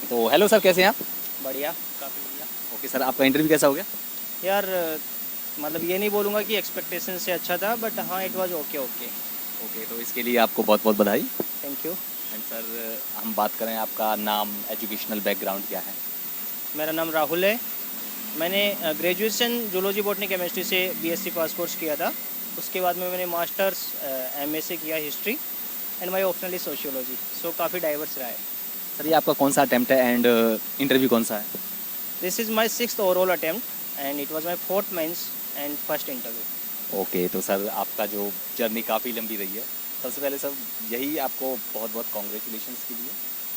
तो hello sir, कैसे हैं आप? बढ़िया, काफ़ी बढ़िया। ओके सर, आपका इंटरव्यू कैसा हो गया? यार मतलब ये नहीं बोलूँगा कि एक्सपेक्टेशन से अच्छा था, बट हाँ it was okay okay. Okay, तो इसके लिए आपको बहुत बहुत बधाई। Thank you. एंड सर, हम बात करें आपका नाम, एजुकेशनल बैकग्राउंड क्या है? मेरा नाम राहुल है। मैंने ग्रेजुएशन जूलॉजी बॉटनी केमिस्ट्री से बीएससी पास कोर्स किया था। उसके बाद में मैंने मास्टर्स एमए से किया history and my optional is sociology. So काफ़ी डाइवर्स रहा है। सर, ये आपका कौन सा अटेम्प्ट है एंड इंटरव्यू कौन सा है? This is my 6th overall attempt and it was my 4th mains and first interview. Okay, तो सर आपका जो जर्नी काफ़ी लंबी रही है। सबसे पहले सर यही आपको बहुत बहुत कॉन्ग्रेचुलेशंस के लिए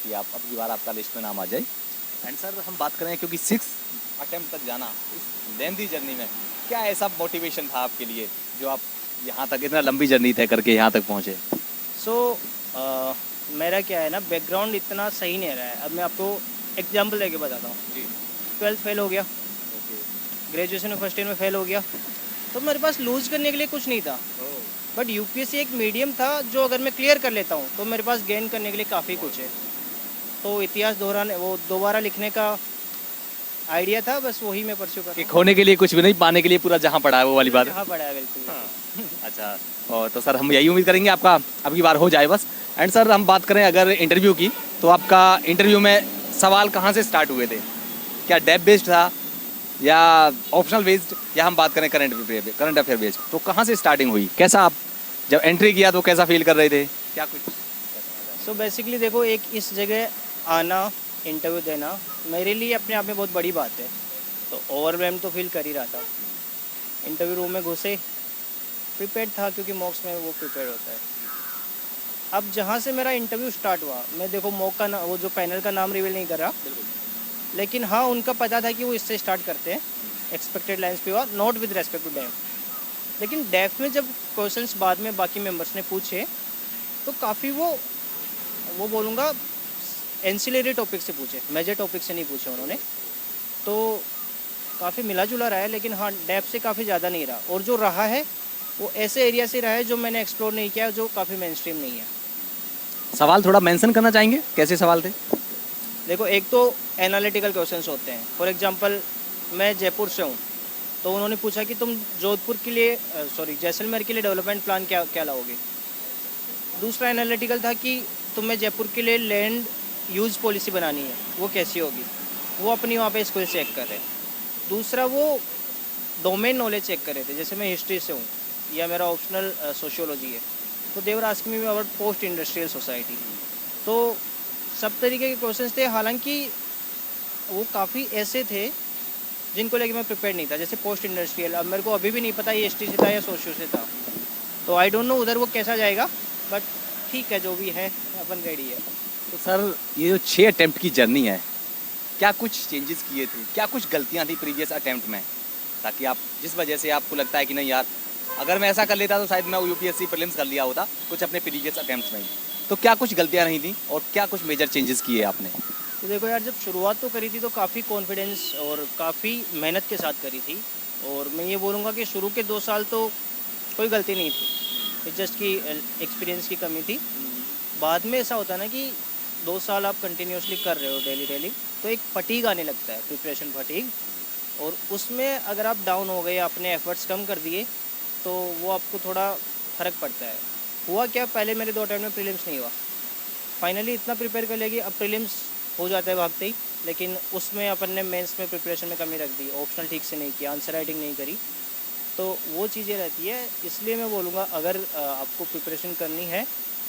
कि आप अब की बार आपका लिस्ट में नाम आ जाए। एंड सर हम बात करें, क्योंकि 6 अटेम्प्ट तक जाना इस लेंथी जर्नी में क्या ऐसा मोटिवेशन था आपके लिए जो आप यहाँ तक इतना लंबी जर्नी तय करके यहाँ तक पहुँचे? सो मेरा क्या है ना, बैकग्राउंड इतना सही नहीं रहा है। अब मैं आपको एग्जांपल देके बताता हूँ। जी। 12th फेल हो गया, ओके। ग्रेजुएशन में फर्स्ट ईयर में फेल हो गया, तो मेरे पास लूज़ करने के लिए कुछ नहीं था। ओह, बट यूपीएससी एक मीडियम था जो अगर मैं क्लियर कर लेता हूँ तो मेरे पास गेन करने के लिए काफ़ी कुछ है। तो इतिहास दोहराने वो दोबारा लिखने का आइडिया था, बस वही मैं परस्यू कर कि रहा खोने के लिए कुछ भी नहीं, पाने के लिए पूरा जहाँ पड़ा है वो वाली हूँ। बात है। जहाँ पड़ा है बिल्कुल। हाँ। अच्छा, और तो सर हम यही उम्मीद करेंगे आपका अब की बार हो जाए बस। एंड सर हम बात करें अगर इंटरव्यू की, तो आपका इंटरव्यू में सवाल कहाँ से स्टार्ट हुए थे? क्या डेप बेस्ड था या ऑप्शनल बेस्ड, या हम बात करें करंट अफेयर बेस्ड, तो कहाँ से स्टार्टिंग हुई? कैसा आप जब एंट्री किया तो कैसा फील कर रहे थे? क्या कुछ? सो बेसिकली देखो, एक इस जगह आना, इंटरव्यू देना मेरे लिए अपने आप में बहुत बड़ी बात है। तो ओवरवेल्म तो फील कर ही रहा था। इंटरव्यू रूम में घुसे, प्रिपेयर्ड था क्योंकि मॉक्स में वो प्रिपेयर होता है। अब जहाँ से मेरा इंटरव्यू स्टार्ट हुआ, मैं देखो मॉक का वो जो पैनल का नाम रिवील नहीं कर रहा, लेकिन हाँ उनका पता था कि वो इससे स्टार्ट करते हैं। एक्सपेक्टेड लाइन्स पे हुआ, not with respect to DAF. लेकिन डेफ में जब क्वेश्चंस बाद में बाकी मेंबर्स ने पूछे तो काफ़ी वो बोलूँगा एंसिलरी टॉपिक से पूछे, मेजर टॉपिक से नहीं पूछे उन्होंने। तो काफ़ी मिला जुला रहा है, लेकिन हाँ डेफ से काफ़ी ज़्यादा नहीं रहा। और जो रहा है वो ऐसे एरिया से रहा है जो मैंने एक्सप्लोर नहीं किया, जो काफ़ी मेन स्ट्रीम नहीं है। सवाल थोड़ा मेंशन करना चाहेंगे, कैसे सवाल थे? देखो, एक तो एनालिटिकल क्वेश्चंस होते हैं। फॉर एग्जांपल मैं जयपुर से हूँ, तो उन्होंने पूछा कि तुम जोधपुर के लिए जैसलमेर के लिए डेवलपमेंट प्लान क्या क्या लाओगे। दूसरा एनालिटिकल था कि तुम्हें जयपुर के लिए लैंड यूज पॉलिसी बनानी है, वो कैसी होगी, वो अपनी वहाँ पे स्किल चेक कर रहे हैं। दूसरा वो डोमेन नॉलेज चेक कर रहे थे, जैसे मैं हिस्ट्री से हूँ या मेरा ऑप्शनल सोशियोलॉजी है, तो they're asking me about post industrial society. तो सब तरीके के क्वेश्चंस थे, हालांकि वो काफ़ी ऐसे थे जिनको लेके मैं प्रिपेयर नहीं था। जैसे पोस्ट इंडस्ट्रियल, अब मेरे को अभी भी नहीं पता ये हिस्ट्री से था या सोशियो से था, तो आई डोंट नो उधर वो कैसा जाएगा, बट ठीक है जो भी है अपन रेडी है। तो सर ये जो 6 अटेम्प्ट की जर्नी है, क्या कुछ चेंजेस किए थे, क्या कुछ गलतियां थी प्रीवियस अटेम्प्ट में, ताकि आप जिस वजह से आपको लगता है कि नहीं यार, अगर मैं ऐसा कर लेता तो शायद मैं यूपीएससी प्रीलिम्स कर लिया होता कुछ अपने प्रीवियस अटेम्प्ट्स में ही। तो क्या कुछ गलतियां नहीं थी और क्या कुछ मेजर चेंजेस किए आपने? तो देखो यार, जब शुरुआत तो करी थी तो काफ़ी कॉन्फिडेंस और काफ़ी मेहनत के साथ करी थी। और मैं ये बोलूँगा कि शुरू के 2 साल तो कोई गलती नहीं थी, जस्ट की एक्सपीरियंस की कमी थी। बाद में ऐसा होता है ना कि 2 साल आप कंटिन्यूसली कर रहे हो डेली, तो एक फटीग आने लगता है, प्रिपरेशन फटीग। और उसमें अगर आप डाउन हो गए, अपने एफर्ट्स कम कर दिए, तो वो आपको थोड़ा फ़र्क पड़ता है। हुआ क्या, पहले मेरे 2 अटेम्प्ट में प्रीलिम्स नहीं हुआ। फाइनली इतना प्रिपेयर कर लिया कि अब प्रीलिम्स हो जाता है भागते ही, लेकिन उसमें अपन ने मेंस में प्रिपरेशन में कमी रख दी, ऑप्शनल ठीक से नहीं किया, आंसर राइटिंग नहीं करी। तो वो चीज़ें रहती है। इसलिए मैं बोलूँगा, अगर आपको प्रिपरेशन करनी है,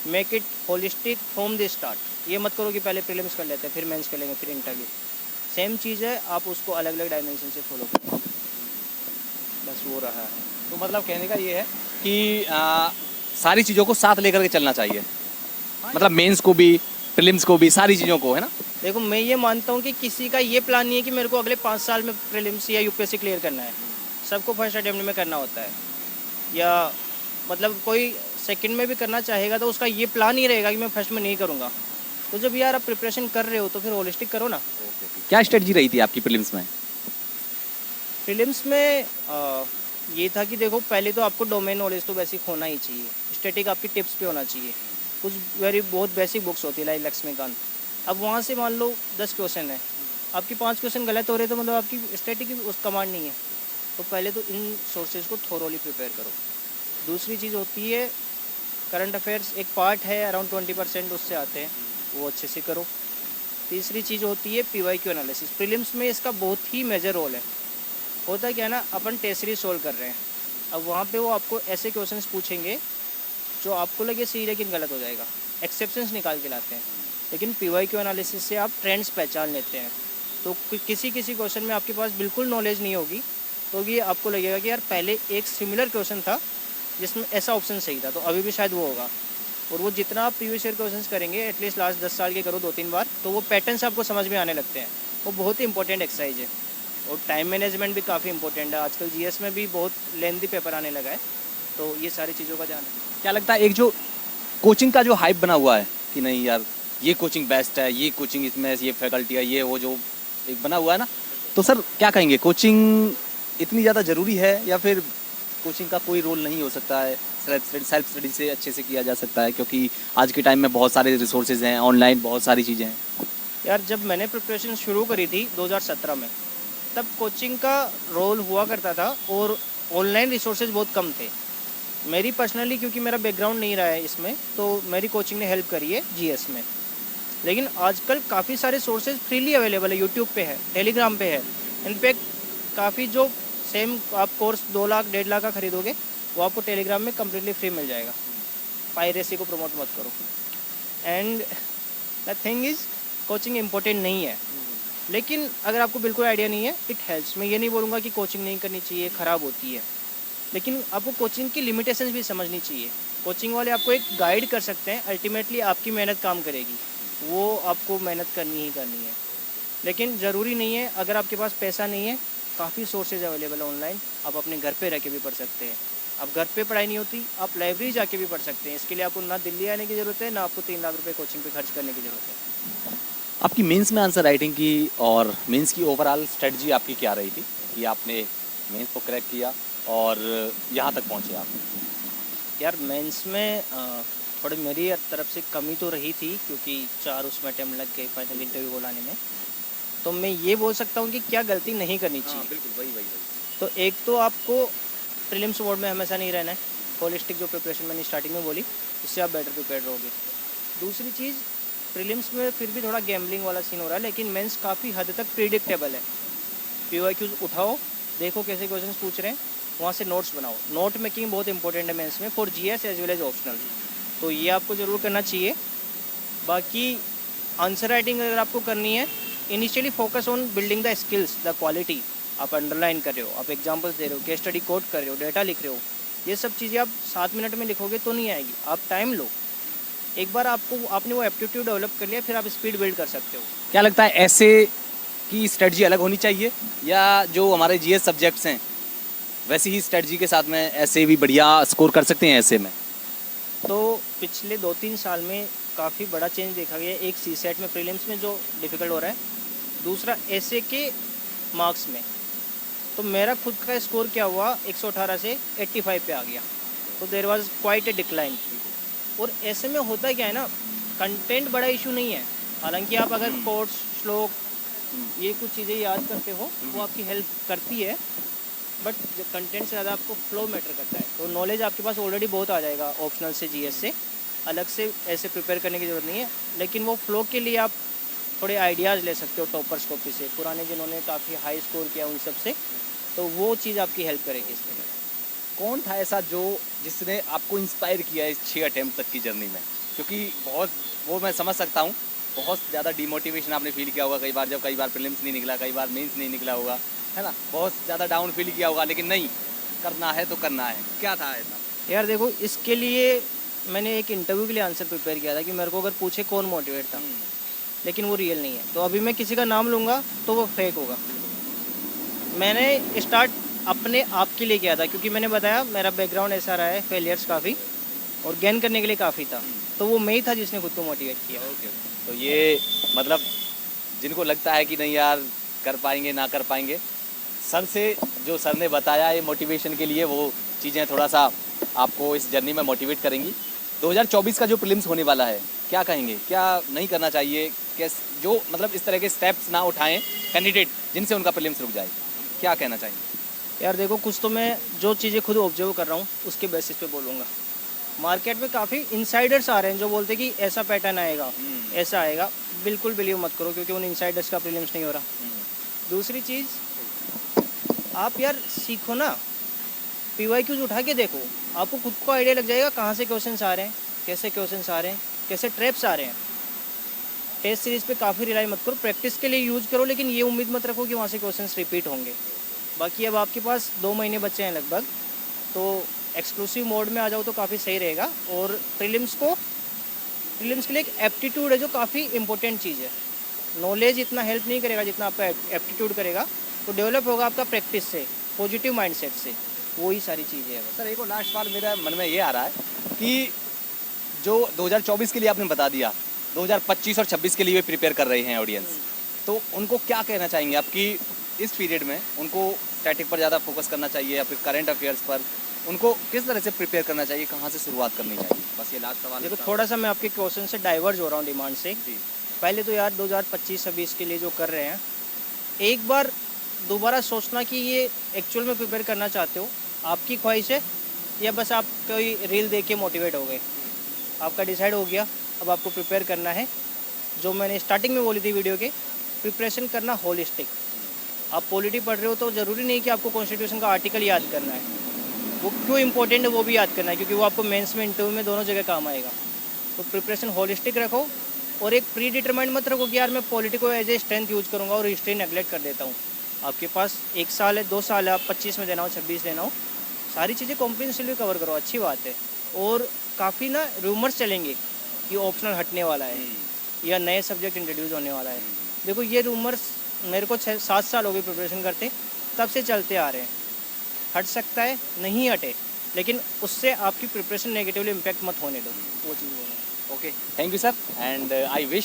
make it holistic from the start. ये मत करो कि पहले प्रीलिम्स कर लेते हैं फिर मेंस कर लेंगे फिर इंटरव्यू। सेम चीज़ है, आप उसको अलग अलग डायमेंशन से फॉलो करें, बस वो रहा है। तो मतलब कहने का ये है कि सारी चीज़ों को साथ लेकर के चलना चाहिए, मतलब मेंस को भी, प्रीलिम्स को भी, सारी चीज़ों को, है ना? देखो, मैं ये मानता हूँ कि किसी का ये प्लान नहीं है कि मेरे को अगले 5 साल में प्रीलिम्स या यूपीएससी क्लियर करना है। सबको फर्स्ट अटेम्प्ट में करना होता है, या मतलब कोई सेकंड में भी करना चाहेगा तो उसका ये प्लान ही रहेगा कि मैं फर्स्ट में नहीं करूँगा। तो जब यार आप प्रिपरेशन कर रहे हो तो फिर होलिस्टिक करो ना। क्या स्ट्रेटजी रही थी आपकी प्रीलिम्स में? प्रीलिम्स में ये था कि देखो, पहले तो आपको डोमेन नॉलेज तो बेसिक होना ही चाहिए, स्टैटिक आपकी टिप्स पे होना चाहिए। कुछ बहुत बेसिक बुक्स होती है लाइक लक्ष्मीकांत, अब वहाँ से मान लो 10 क्वेश्चन है, आपकी 5 क्वेश्चन गलत हो रहे तो मतलब आपकी स्टडी की उस कमांड नहीं है। तो पहले तो इन सोर्सेज को थोरोली प्रिपेयर करो। दूसरी चीज़ होती है करंट अफेयर्स, एक पार्ट है अराउंड 20% उससे आते हैं, वो अच्छे से करो। तीसरी चीज़ होती है PYQ एनालिसिस। प्रीलिम्स में इसका बहुत ही मेजर रोल है। होता क्या है ना, अपन टेस्ट सीरीज सोल्व कर रहे हैं, अब वहाँ पे वो आपको ऐसे क्वेश्चंस पूछेंगे जो आपको लगे सही लेकिन गलत हो जाएगा, एक्सेप्शंस निकाल के लाते हैं। लेकिन PYQ एनालिसिस से आप ट्रेंड्स पहचान लेते हैं। तो किसी किसी क्वेश्चन में आपके पास बिल्कुल नॉलेज नहीं होगी, तो ये आपको लगेगा कि यार पहले एक सिमिलर क्वेश्चन था जिसमें ऐसा ऑप्शन सही था, तो अभी भी शायद वो होगा। और वो जितना आप प्रीवियस ईयर क्वेश्चंस करेंगे, एटलीस्ट लास्ट 10 साल के करो 2-3 बार, तो वो पैटर्न्स आपको समझ में आने लगते हैं। वो बहुत ही इंपॉर्टेंट एक्सरसाइज है। और टाइम मैनेजमेंट भी काफ़ी इंपॉर्टेंट है। आजकल GS में भी बहुत लेंथी पेपर आने लगा है, तो ये सारी चीज़ों का ध्यान रखें। क्या लगता है एक जो कोचिंग का जो हाइप बना हुआ है कि नहीं यार ये कोचिंग बेस्ट है, ये कोचिंग इसमें ये फैकल्टी है, ये वो जो एक बना हुआ है ना, तो सर क्या कहेंगे, कोचिंग इतनी ज़्यादा ज़रूरी है या फिर कोचिंग का कोई रोल नहीं हो सकता है, सेल्फ स्टडी से अच्छे से किया जा सकता है? क्योंकि आज के टाइम में बहुत सारे रिसोर्सेज हैं, ऑनलाइन बहुत सारी चीज़ें हैं। यार जब मैंने प्रिपरेशन शुरू करी थी 2017 में, तब कोचिंग का रोल हुआ करता था और ऑनलाइन रिसोर्सेज बहुत कम थे। मेरी पर्सनली, क्योंकि मेरा बैकग्राउंड नहीं रहा है इसमें, तो मेरी कोचिंग ने हेल्प करी है GS में। लेकिन आजकल काफ़ी सारे सोर्सेज फ्रीली अवेलेबल है, यूट्यूब पे है, टेलीग्राम पे है। इनफैक्ट काफ़ी जो सेम आप कोर्स 2 लाख 1.5 लाख का खरीदोगे, वो आपको टेलीग्राम में कम्प्लीटली फ्री मिल जाएगा। पायरेसी को प्रमोट मत करो। And the thing is, coaching important नहीं है, लेकिन अगर आपको बिल्कुल आइडिया नहीं है, इट हेल्प्स। मैं ये नहीं बोलूँगा कि कोचिंग नहीं करनी चाहिए, ख़राब होती है, लेकिन आपको कोचिंग की लिमिटेशंस भी समझनी चाहिए। कोचिंग वाले आपको एक गाइड कर सकते हैं, अल्टीमेटली आपकी मेहनत काम करेगी, वो आपको मेहनत करनी ही करनी है। लेकिन ज़रूरी नहीं है, अगर आपके पास पैसा नहीं है, काफ़ी सोर्सेज अवेलेबल है ऑनलाइन, आप अपने घर पे रह के भी पढ़ सकते हैं। अब घर पे पढ़ाई नहीं होती, आप लाइब्रेरी जाके भी पढ़ सकते हैं। इसके लिए आपको ना दिल्ली आने की ज़रूरत है, ना आपको 3 लाख रुपये कोचिंग पे खर्च करने की ज़रूरत है। आपकी मेंस में आंसर राइटिंग की और मेंस की ओवरऑल स्ट्रेटजी आपकी क्या रही थी कि आपने मेंस को क्रैक किया और यहाँ तक पहुँचे आप? यार मेंस में थोड़ी मेरी तरफ से कमी तो रही थी, क्योंकि 4 उसमें अटैम्प्ट लग गए फाइनल इंटरव्यू को लाने में। तो मैं ये बोल सकता हूँ कि क्या गलती नहीं करनी चाहिए। बिल्कुल, वही। तो एक तो आपको प्रीलिम्स मोड में हमेशा नहीं रहना है। होलिस्टिक जो प्रिपरेशन मैंने स्टार्टिंग में बोली, उससे आप बेटर प्रिपेयर रहोगे। दूसरी चीज़, प्रीलिम्स में फिर भी थोड़ा गैम्बलिंग वाला सीन हो रहा है, लेकिन मेंस काफ़ी हद तक प्रिडिक्टेबल है। PYQs उठाओ, देखो कैसे क्वेश्चन पूछ रहे हैं, वहाँ से नोट्स बनाओ। नोट मेकिंग बहुत इंपॉर्टेंट है मेंस में, for GS as well as optional, तो ये आपको ज़रूर करना चाहिए। बाकी आंसर राइटिंग अगर आपको करनी है, initially focus on building the skills, the quality. आप अंडरलाइन कर रहे हो, आप एग्जांपल्स दे रहे हो, केस स्टडी कोड कर रहे हो, डेटा लिख रहे हो, ये सब चीज़ें आप 7 मिनट में लिखोगे तो नहीं आएगी। आप टाइम लो, एक बार आपने वो एप्टीट्यूड डेवलप कर लिया, फिर आप स्पीड बिल्ड कर सकते हो। क्या लगता है ऐसे की स्ट्रेटजी अलग होनी चाहिए या जो हमारे GS सब्जेक्ट्स हैं वैसी ही स्ट्रेटजी के साथ में ऐसे भी बढ़िया स्कोर कर सकते हैं ऐसे में? तो पिछले 2-3 साल में काफ़ी बड़ा चेंज देखा गया। एक CSAT में प्रीलिम्स में जो डिफ़िकल्ट हो रहा है, दूसरा ऐसे के मार्क्स में। तो मेरा खुद का स्कोर क्या हुआ, 118 से 85 पे आ गया, तो there was quite a decline. और ऐसे में होता क्या है ना, कंटेंट बड़ा इशू नहीं है। हालांकि आप अगर कोट्स, श्लोक, ये कुछ चीज़ें याद करते हो, वो आपकी हेल्प करती है, बट कंटेंट से ज़्यादा आपको फ्लो मैटर करता है। तो नॉलेज आपके पास ऑलरेडी बहुत आ जाएगा ऑप्शनल से, GS से, अलग से ऐसे प्रिपेयर करने की ज़रूरत नहीं है। लेकिन वो फ्लो के लिए आप थोड़े आइडियाज़ ले सकते हो टॉपर्स कॉपी से, पुराने जिन्होंने काफ़ी हाई स्कोर किया उन सब से, तो वो चीज़ आपकी हेल्प करेगी इसमें। कौन था ऐसा जो जिसने आपको इंस्पायर किया इस 6 अटेम्प्ट तक की जर्नी में? क्योंकि बहुत, वो मैं समझ सकता हूँ, बहुत ज़्यादा डिमोटिवेशन आपने फील किया होगा कई बार, जब कई बार प्रीलिम्स नहीं निकला, कई बार मेंस नहीं निकला होगा, है ना, बहुत ज़्यादा डाउन फील किया होगा, लेकिन नहीं, करना है तो करना है। क्या था ऐसा? यार देखो, इसके लिए मैंने एक इंटरव्यू के लिए आंसर प्रिपेयर किया था कि मेरे को अगर पूछे कौन मोटिवेट था, लेकिन वो रियल नहीं है। तो अभी मैं किसी का नाम लूँगा तो वो फेक होगा। मैंने स्टार्ट अपने आप के लिए किया था, क्योंकि मैंने बताया मेरा बैकग्राउंड ऐसा रहा है, फेलियर्स काफ़ी, और गेन करने के लिए काफ़ी था। तो वो मैं ही था जिसने खुद को मोटिवेट किया। तो ये मतलब जिनको लगता है कि नहीं यार कर पाएंगे ना कर पाएंगे, सर से जो सर ने बताया है मोटिवेशन के लिए, वो चीज़ें थोड़ा सा आपको इस जर्नी में मोटिवेट करेंगी। 2024 का जो प्रीलिम्स होने वाला है, क्या कहेंगे, क्या नहीं करना चाहिए, कैस जो मतलब इस तरह के स्टेप्स ना उठाएं कैंडिडेट जिनसे उनका प्रीलिम्स रुक जाए, क्या कहना चाहेंगे? यार देखो, कुछ तो मैं जो चीज़ें खुद ऑब्जर्व कर रहा हूँ उसके बेसिस पे बोलूँगा। मार्केट में काफ़ी इनसाइडर्स आ रहे हैं जो बोलते हैं कि ऐसा पैटर्न आएगा, ऐसा आएगा। बिल्कुल बिलीव मत करो, क्योंकि उन इनसाइडर्स का प्रीलिम्स नहीं हो रहा। दूसरी चीज़, आप यार सीखो ना, PYQs उठा के देखो, आपको खुद को आइडिया लग जाएगा कहाँ से क्वेश्चंस आ रहे हैं, कैसे क्वेश्चंस आ रहे हैं, कैसे ट्रैप्स आ रहे हैं। टेस्ट सीरीज़ पे काफ़ी रिलाई मत करो, प्रैक्टिस के लिए यूज़ करो, लेकिन ये उम्मीद मत रखो कि वहाँ से क्वेश्चंस रिपीट होंगे। बाकी अब आपके पास 2 महीने बचे हैं लगभग, तो एक्सक्लूसिव मोड में आ जाओ तो काफ़ी सही रहेगा। और प्रीलिम्स के लिए एक एप्टीट्यूड है जो काफ़ी इंपॉर्टेंट चीज़ है। नॉलेज इतना हेल्प नहीं करेगा जितना आपका एप्टीट्यूड करेगा, तो डेवलप होगा आपका प्रैक्टिस से, पॉजिटिव माइंडसेट से। वही सारी चीज़ें हैं। सर एक और लास्ट सवाल मेरा मन में ये आ रहा है कि जो 2024 के लिए आपने बता दिया, 2025 और 26 के लिए प्रिपेयर कर रहे हैं ऑडियंस, तो उनको क्या कहना चाहेंगे आपकी इस पीरियड में? उनको स्टैटिक पर ज़्यादा फोकस करना चाहिए या फिर करंट अफेयर्स पर? उनको किस तरह से प्रिपेयर करना चाहिए, कहाँ से शुरुआत करनी चाहिए? बस ये लास्ट सवाल। देखो, थोड़ा सा मैं आपके क्वेश्चन से डाइवर्ज हो रहा हूँ डिमांड से। जी। पहले तो यार 2025-26 के लिए जो कर रहे हैं, एक बार दोबारा सोचना कि ये एक्चुअल में प्रिपेयर करना चाहते हो, आपकी ख्वाहिश है, या बस आप कोई रील देख के मोटिवेट हो गए। आपका डिसाइड हो गया, अब आपको प्रिपेयर करना है। जो मैंने स्टार्टिंग में बोली थी वीडियो के, प्रिपरेशन करना होलिस्टिक। आप पॉलिटी पढ़ रहे हो तो ज़रूरी नहीं कि आपको कॉन्स्टिट्यूशन का आर्टिकल याद करना है, वो क्यों इंपॉर्टेंट है वो भी याद करना है, क्योंकि वो आपको मेंस में, इंटरव्यू में, दोनों जगह काम आएगा। तो प्रिपरेशन होलिस्टिक रखो, और एक प्री डिटरमाइंड मत रखो कि यार मैं पॉलिटी को एज ए स्ट्रेंथ यूज़ करूँगा और हिस्ट्री नेगलेक्ट कर देता हूँ। आपके पास 1 साल है, 2 साल है, आप 25 में देना हो, 26 देना हो, सारी चीज़ें कॉम्प्रिहेंसिवली कवर करो, अच्छी बात है। और काफ़ी ना रूमर्स चलेंगे कि ऑप्शनल हटने वाला है या नए सब्जेक्ट इंट्रोड्यूस होने वाला है। देखो, ये रूमर्स मेरे को 6-7 साल हो गए प्रिपरेशन करते, तब से चलते आ रहे हैं। हट सकता है, नहीं हटे, लेकिन उससे आपकी प्रिपरेशन नेगेटिवली इम्पैक्ट मत होने दो, वो चीज़ बोलना है। Okay, thank you sir, and I wish